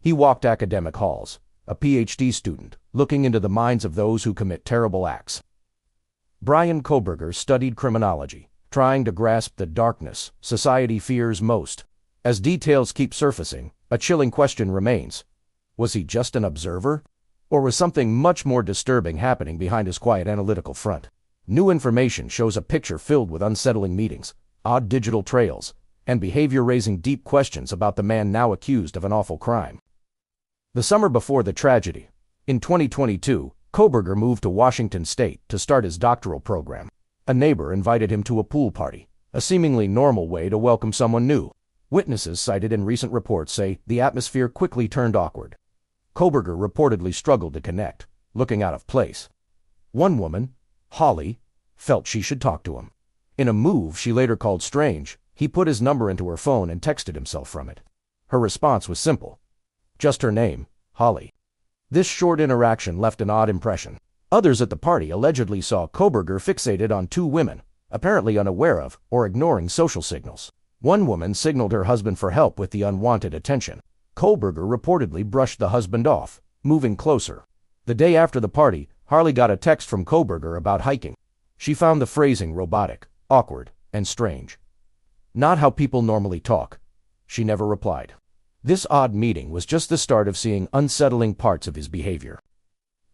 He walked academic halls, a PhD student, looking into the minds of those who commit terrible acts. Brian Kohberger studied criminology, trying to grasp the darkness society fears most. As details keep surfacing, a chilling question remains. Was he just an observer? Or was something much more disturbing happening behind his quiet analytical front? New information shows a picture filled with unsettling meetings, odd digital trails, and behavior raising deep questions about the man now accused of an awful crime. The summer before the tragedy, in 2022, Kohberger moved to Washington State to start his doctoral program. A neighbor invited him to a pool party, a seemingly normal way to welcome someone new. Witnesses cited in recent reports say the atmosphere quickly turned awkward. Kohberger reportedly struggled to connect, looking out of place. One woman, Holly, felt she should talk to him. In a move she later called strange, he put his number into her phone and texted himself from it. Her response was simple. Just her name, Holly. This short interaction left an odd impression. Others at the party allegedly saw Kohberger fixated on two women, apparently unaware of or ignoring social signals. One woman signaled her husband for help with the unwanted attention. Kohberger reportedly brushed the husband off, moving closer. The day after the party, Harley got a text from Kohberger about hiking. She found the phrasing robotic, awkward, and strange. Not how people normally talk. She never replied. This odd meeting was just the start of seeing unsettling parts of his behavior.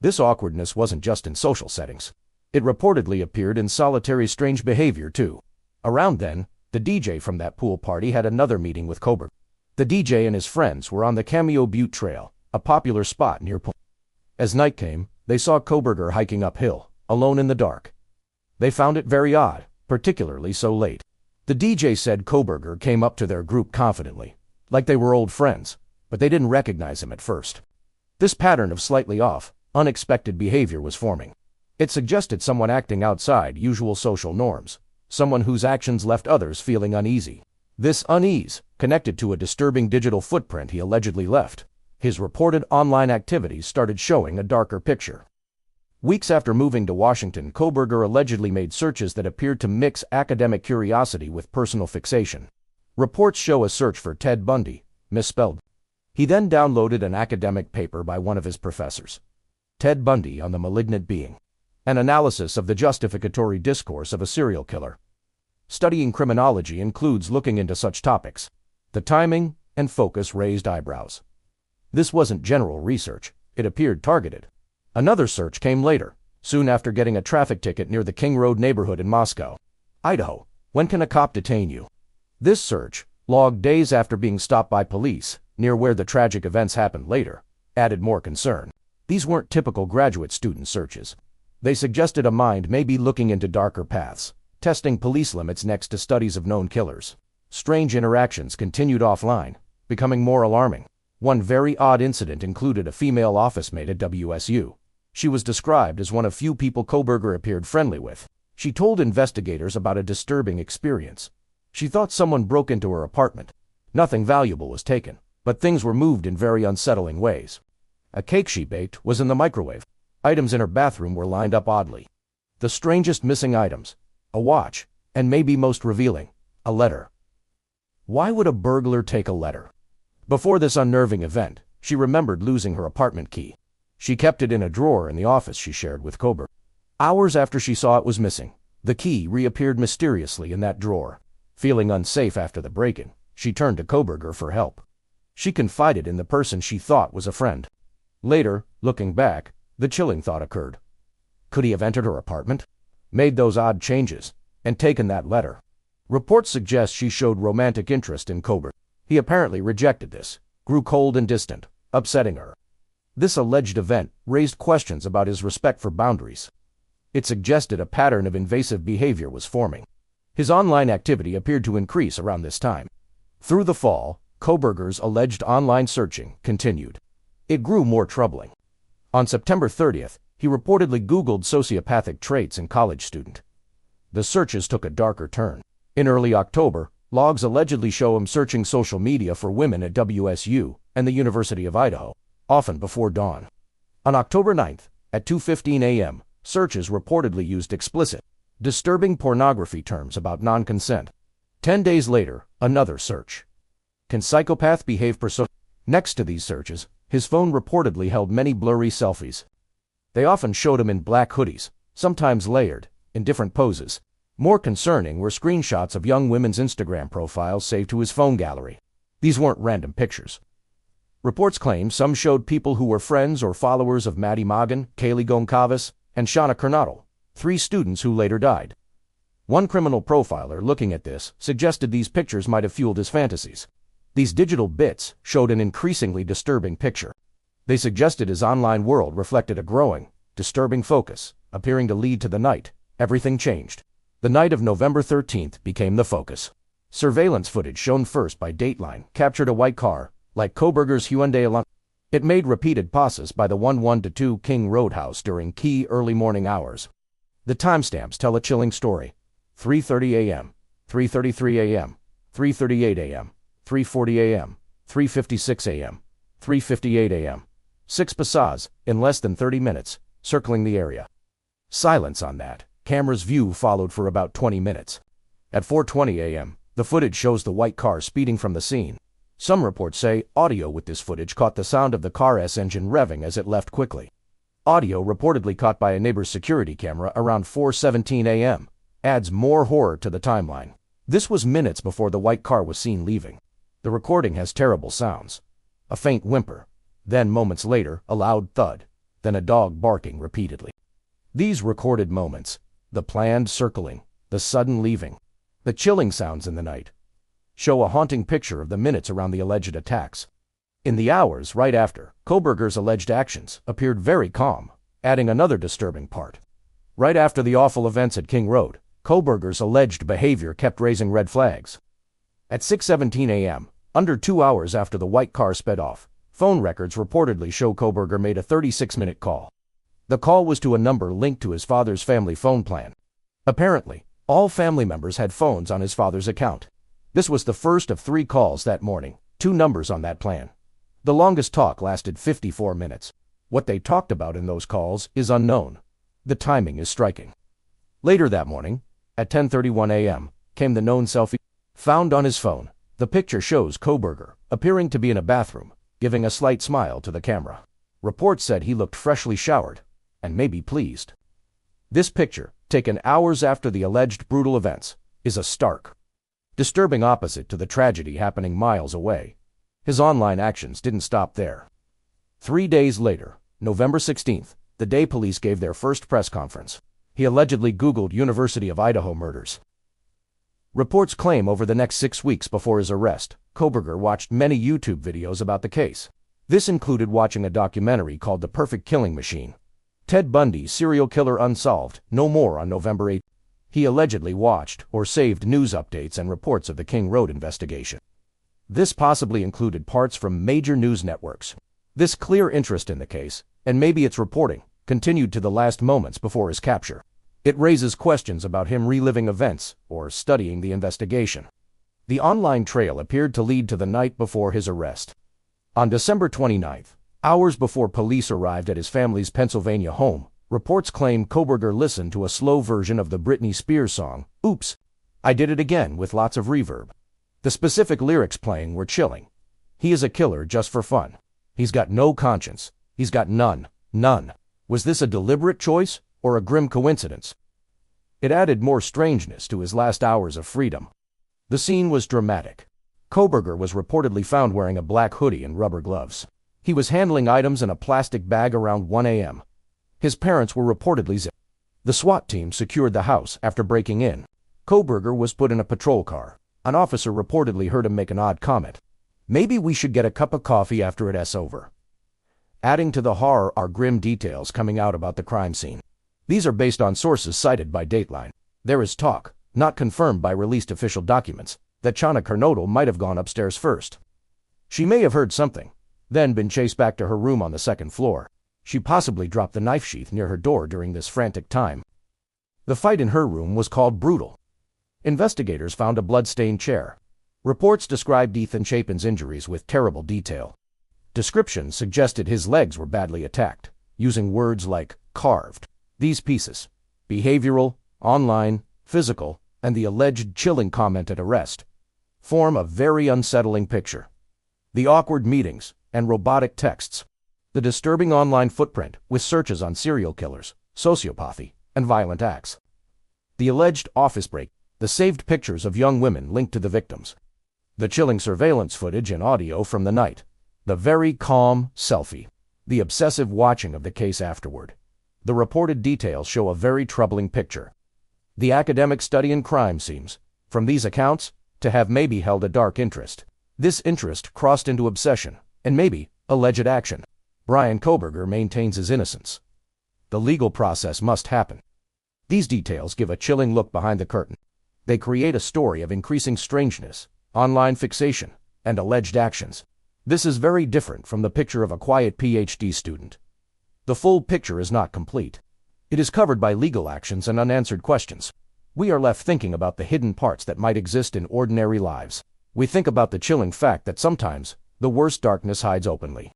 This awkwardness wasn't just in social settings. It reportedly appeared in solitary strange behavior too. Around then, the DJ from that pool party had another meeting with Kohberger. The DJ and his friends were on the Cameo Butte Trail, a popular spot near pool. As night came, they saw Kohberger hiking uphill, alone in the dark. They found it very odd, particularly so late. The DJ said Kohberger came up to their group confidently, like they were old friends, but they didn't recognize him at first. This pattern of slightly off, unexpected behavior was forming. It suggested someone acting outside usual social norms, someone whose actions left others feeling uneasy. This unease connected to a disturbing digital footprint he allegedly left. His reported online activities started showing a darker picture. Weeks after moving to Washington, Kohberger allegedly made searches that appeared to mix academic curiosity with personal fixation. Reports show a search for Ted Bundy, misspelled. He then downloaded an academic paper by one of his professors, Ted Bundy on the Malignant Being, an analysis of the justificatory discourse of a serial killer. Studying criminology includes looking into such topics. The timing and focus raised eyebrows. This wasn't general research, it appeared targeted. Another search came later, soon after getting a traffic ticket near the King Road neighborhood in Moscow, Idaho. When can a cop detain you? This search, logged days after being stopped by police, near where the tragic events happened later, added more concern. These weren't typical graduate student searches. They suggested a mind may be looking into darker paths, testing police limits next to studies of known killers. Strange interactions continued offline, becoming more alarming. One very odd incident included a female office mate at WSU. She was described as one of few people Kohberger appeared friendly with. She told investigators about a disturbing experience. She thought someone broke into her apartment. Nothing valuable was taken, but things were moved in very unsettling ways. A cake she baked was in the microwave. Items in her bathroom were lined up oddly. The strangest missing items: a watch, and maybe most revealing, a letter. Why would a burglar take a letter? Before this unnerving event, she remembered losing her apartment key. She kept it in a drawer in the office she shared with Kohberger. Hours after she saw it was missing, the key reappeared mysteriously in that drawer. Feeling unsafe after the break-in, she turned to Kohberger for help. She confided in the person she thought was a friend. Later, looking back, the chilling thought occurred. Could he have entered her apartment, made those odd changes, and taken that letter? Reports suggest she showed romantic interest in Kohberger. He apparently rejected this, grew cold and distant, upsetting her. This alleged event raised questions about his respect for boundaries. It suggested a pattern of invasive behavior was forming. His online activity appeared to increase around this time. Through the fall, Kohberger's alleged online searching continued. It grew more troubling. On September 30th, he reportedly Googled sociopathic traits in college student. The searches took a darker turn. In early October, logs allegedly show him searching social media for women at WSU and the University of Idaho, often before dawn. On October 9th, at 2:15 a.m., searches reportedly used explicit, disturbing pornography terms about non-consent. 10 days later, another search. Can psychopath behave Next to these searches, his phone reportedly held many blurry selfies. They often showed him in black hoodies, sometimes layered, in different poses. More concerning were screenshots of young women's Instagram profiles saved to his phone gallery. These weren't random pictures. Reports claim some showed people who were friends or followers of Maddie Magan, Kaylee Goncalves, and Shauna Kernodle, 3 students who later died. One criminal profiler looking at this suggested these pictures might have fueled his fantasies. These digital bits showed an increasingly disturbing picture. They suggested his online world reflected a growing, disturbing focus, appearing to lead to the night everything changed. The night of November 13th became the focus. Surveillance footage shown first by Dateline captured a white car, like Kohberger's Hyundai Elantra. It made repeated passes by the 112 King Road house during key early morning hours. The timestamps tell a chilling story. 3:30 a.m., 3:33 a.m., 3:38 a.m., 3:40 a.m., 3:56 a.m., 3:58 a.m. 6 passes, in less than 30 minutes, circling the area. Silence on that camera's view followed for about 20 minutes. At 4:20 a.m., the footage shows the white car speeding from the scene. Some reports say audio with this footage caught the sound of the car's engine revving as it left quickly. Audio reportedly caught by a neighbor's security camera around 4:17 a.m. adds more horror to the timeline. This was minutes before the white car was seen leaving. The recording has terrible sounds. A faint whimper, then moments later, a loud thud, then a dog barking repeatedly. These recorded moments, the planned circling, the sudden leaving, the chilling sounds in the night, show a haunting picture of the minutes around the alleged attacks. In the hours right after, Kohberger's alleged actions appeared very calm, adding another disturbing part. Right after the awful events at King Road, Kohberger's alleged behavior kept raising red flags. At 6:17 a.m., under 2 hours after the white car sped off, phone records reportedly show Kohberger made a 36-minute call. The call was to a number linked to his father's family phone plan. Apparently, all family members had phones on his father's account. This was the first of 3 calls that morning, 2 numbers on that plan. The longest talk lasted 54 minutes. What they talked about in those calls is unknown. The timing is striking. Later that morning, at 10:31 a.m., came the known selfie found on his phone. The picture shows Kohberger appearing to be in a bathroom, giving a slight smile to the camera. Reports said he looked freshly showered and maybe pleased. This picture, taken hours after the alleged brutal events, is a stark, disturbing opposite to the tragedy happening miles away. His online actions didn't stop there. 3 days later, November 16th, the day police gave their first press conference. He allegedly Googled University of Idaho murders. Reports claim over the next 6 weeks before his arrest, Kohberger watched many YouTube videos about the case. This included watching a documentary called The Perfect Killing Machine. Ted Bundy, Serial Killer Unsolved, no more on November 8th. He allegedly watched or saved news updates and reports of the King Road investigation. This possibly included parts from major news networks. This clear interest in the case, and maybe its reporting, continued to the last moments before his capture. It raises questions about him reliving events or studying the investigation. The online trail appeared to lead to the night before his arrest. On December 29th, hours before police arrived at his family's Pennsylvania home, reports claim Kohberger listened to a slow version of the Britney Spears song, "Oops, I Did It Again," with lots of reverb. The specific lyrics playing were chilling. He is a killer just for fun. He's got no conscience. He's got none. None. Was this a deliberate choice or a grim coincidence? It added more strangeness to his last hours of freedom. The scene was dramatic. Kohberger was reportedly found wearing a black hoodie and rubber gloves. He was handling items in a plastic bag around 1 a.m. His parents were reportedly zipped. The SWAT team secured the house after breaking in. Kohberger was put in a patrol car. An officer reportedly heard him make an odd comment. "Maybe we should get a cup of coffee after it's over." Adding to the horror are grim details coming out about the crime scene. These are based on sources cited by Dateline. There is talk, not confirmed by released official documents, that Shauna Kernodle might have gone upstairs first. She may have heard something, then been chased back to her room on the 2nd floor. She possibly dropped the knife sheath near her door during this frantic time. The fight in her room was called brutal. Investigators found a blood-stained chair. Reports described Ethan Chapin's injuries with terrible detail. Descriptions suggested his legs were badly attacked, using words like carved. These pieces, behavioral, online, physical, and the alleged chilling comment at arrest, form a very unsettling picture. the awkward meetings, and robotic texts. The disturbing online footprint with searches on serial killers, sociopathy, and violent acts. The alleged office break, the saved pictures of young women linked to the victims. The chilling surveillance footage and audio from the night. The very calm selfie. The obsessive watching of the case afterward. The reported details show a very troubling picture. The academic study in crime seems, from these accounts, to have maybe held a dark interest. This interest crossed into obsession, and maybe alleged action. Brian Kohberger maintains his innocence. The legal process must happen. These details give a chilling look behind the curtain. They create a story of increasing strangeness, online fixation, and alleged actions. This is very different from the picture of a quiet PhD student. The full picture is not complete. It is covered by legal actions and unanswered questions. We are left thinking about the hidden parts that might exist in ordinary lives. We think about the chilling fact that sometimes the worst darkness hides openly.